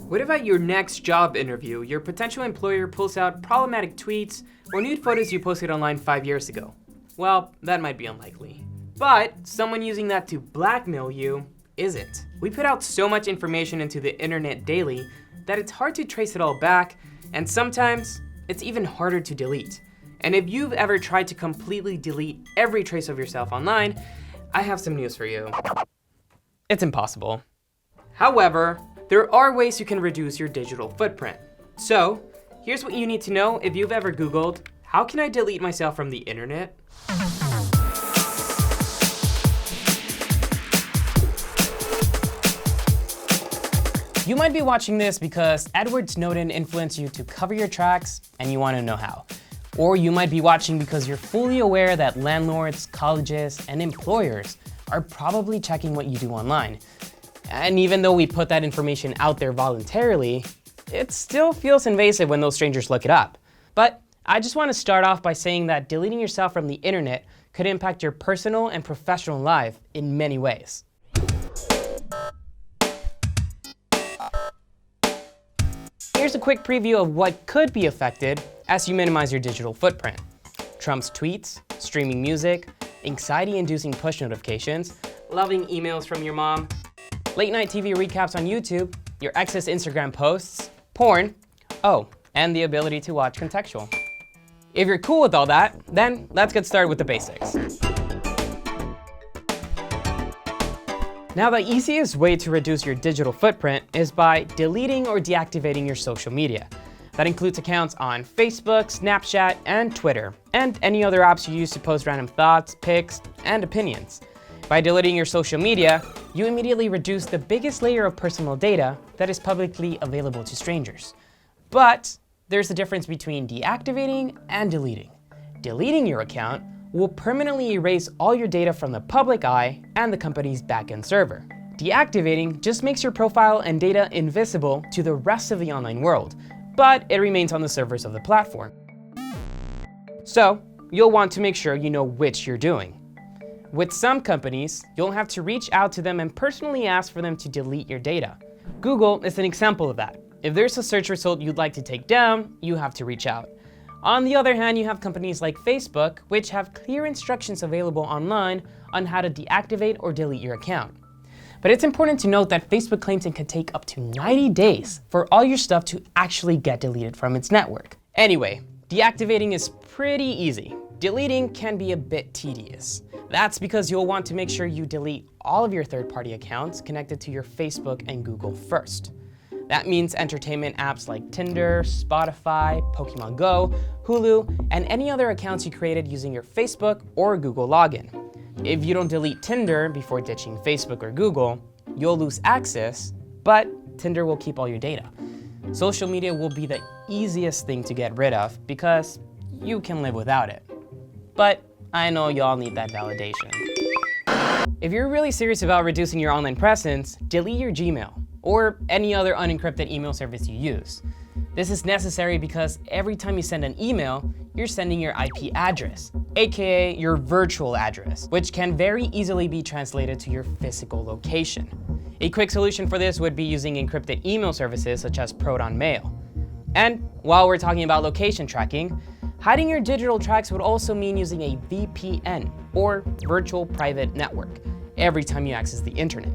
What if at your next job interview, your potential employer pulls out problematic tweets or nude photos you posted online 5 years ago? Well, that might be unlikely. But someone using that to blackmail you isn't. We put out so much information into the internet daily that it's hard to trace it all back, and sometimes it's even harder to delete. And if you've ever tried to completely delete every trace of yourself online, I have some news for you. It's impossible. However, there are ways you can reduce your digital footprint. So, here's what you need to know if you've ever Googled, how can I delete myself from the internet? You might be watching this because Edward Snowden influenced you to cover your tracks and you want to know how. Or you might be watching because you're fully aware that landlords, colleges, and employers are probably checking what you do online. And even though we put that information out there voluntarily, it still feels invasive when those strangers look it up. But I just want to start off by saying that deleting yourself from the internet could impact your personal and professional life in many ways. Here's a quick preview of what could be affected as you minimize your digital footprint. Trump's tweets, streaming music, anxiety-inducing push notifications, loving emails from your mom, late-night TV recaps on YouTube, your ex's Instagram posts, porn, and the ability to watch ConTECHtual. If you're cool with all that, then let's get started with the basics. Now, the easiest way to reduce your digital footprint is by deleting or deactivating your social media. That includes accounts on Facebook, Snapchat, and Twitter, and any other apps you use to post random thoughts, pics, and opinions. By deleting your social media, you immediately reduce the biggest layer of personal data that is publicly available to strangers. But there's a difference between deactivating and deleting. Deleting your account will permanently erase all your data from the public eye and the company's backend server. Deactivating just makes your profile and data invisible to the rest of the online world, but it remains on the servers of the platform. So, you'll want to make sure you know which you're doing. With some companies, you'll have to reach out to them and personally ask for them to delete your data. Google is an example of that. If there's a search result you'd like to take down, you have to reach out. On the other hand, you have companies like Facebook, which have clear instructions available online on how to deactivate or delete your account. But it's important to note that Facebook claims it can take up to 90 days for all your stuff to actually get deleted from its network. Anyway, deactivating is pretty easy. Deleting can be a bit tedious. That's because you'll want to make sure you delete all of your third-party accounts connected to your Facebook and Google first. That means entertainment apps like Tinder, Spotify, Pokemon Go, Hulu, and any other accounts you created using your Facebook or Google login. If you don't delete Tinder before ditching Facebook or Google, you'll lose access, but Tinder will keep all your data. Social media will be the easiest thing to get rid of because you can live without it. But I know y'all need that validation. If you're really serious about reducing your online presence, delete your Gmail or any other unencrypted email service you use. This is necessary because every time you send an email, you're sending your IP address, aka your virtual address, which can very easily be translated to your physical location. A quick solution for this would be using encrypted email services such as Proton Mail. And while we're talking about location tracking, hiding your digital tracks would also mean using a VPN, or virtual private network, every time you access the internet.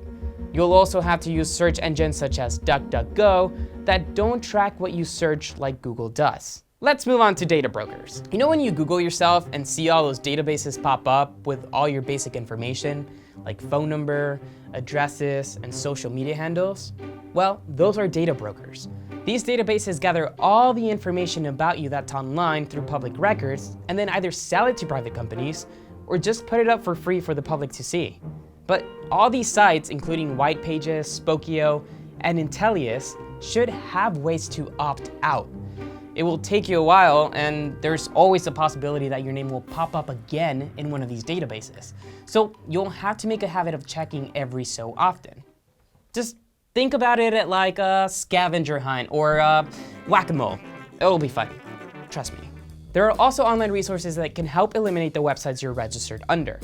You'll also have to use search engines such as DuckDuckGo that don't track what you search like Google does. Let's move on to data brokers. You know when you Google yourself and see all those databases pop up with all your basic information, like phone number, addresses, and social media handles? Well, those are data brokers. These databases gather all the information about you that's online through public records and then either sell it to private companies or just put it up for free for the public to see. But all these sites, including White Pages, Spokeo, and Intellius, should have ways to opt out. It will take you a while, and there's always a possibility that your name will pop up again in one of these databases. So you'll have to make a habit of checking every so often. Just think about it like a scavenger hunt or whack-a-mole. It'll be fun, trust me. There are also online resources that can help eliminate the websites you're registered under.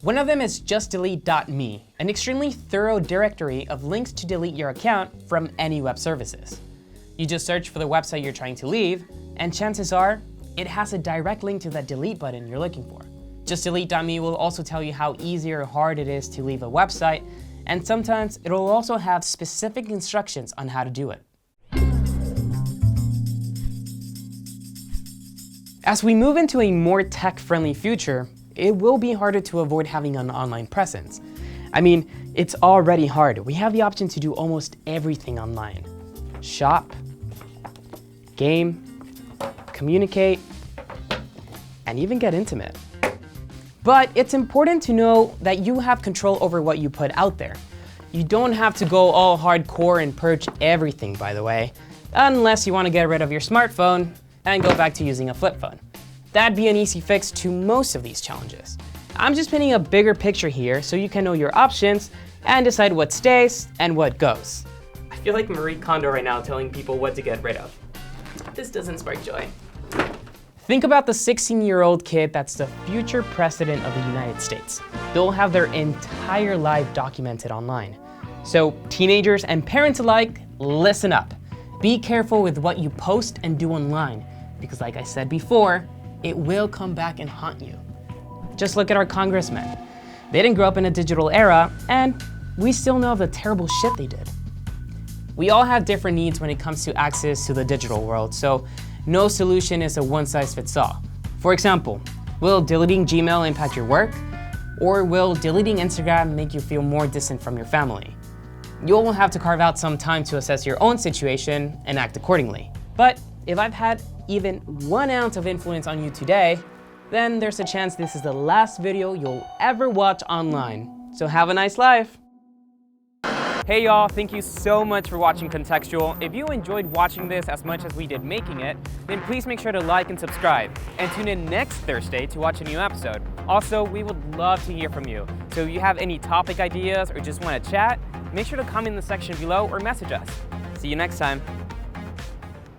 One of them is justdelete.me, an extremely thorough directory of links to delete your account from any web services. You just search for the website you're trying to leave, and chances are, it has a direct link to that delete button you're looking for. JustDelete.me will also tell you how easy or hard it is to leave a website, and sometimes it'll also have specific instructions on how to do it. As we move into a more tech-friendly future, it will be harder to avoid having an online presence. I mean, it's already hard. We have the option to do almost everything online. Shop, game, communicate, and even get intimate. But it's important to know that you have control over what you put out there. You don't have to go all hardcore and purge everything, by the way, unless you want to get rid of your smartphone and go back to using a flip phone. That'd be an easy fix to most of these challenges. I'm just painting a bigger picture here so you can know your options and decide what stays and what goes. I feel like Marie Kondo right now telling people what to get rid of. This doesn't spark joy. Think about the 16-year-old kid that's the future president of the United States. They'll have their entire life documented online. So teenagers and parents alike, listen up. Be careful with what you post and do online, because like I said before, it will come back and haunt you. Just look at our congressmen. They didn't grow up in a digital era, and we still know of the terrible shit they did. We all have different needs when it comes to access to the digital world, so no solution is a one-size-fits-all. For example, will deleting Gmail impact your work? Or will deleting Instagram make you feel more distant from your family? You'll have to carve out some time to assess your own situation and act accordingly. But if I've had even 1 ounce of influence on you today, then there's a chance this is the last video you'll ever watch online. So have a nice life. Hey y'all, thank you so much for watching ConTECHtual. If you enjoyed watching this as much as we did making it, then please make sure to like and subscribe. And tune in next Thursday to watch a new episode. Also, we would love to hear from you. So if you have any topic ideas or just want to chat, make sure to comment in the section below or message us. See you next time.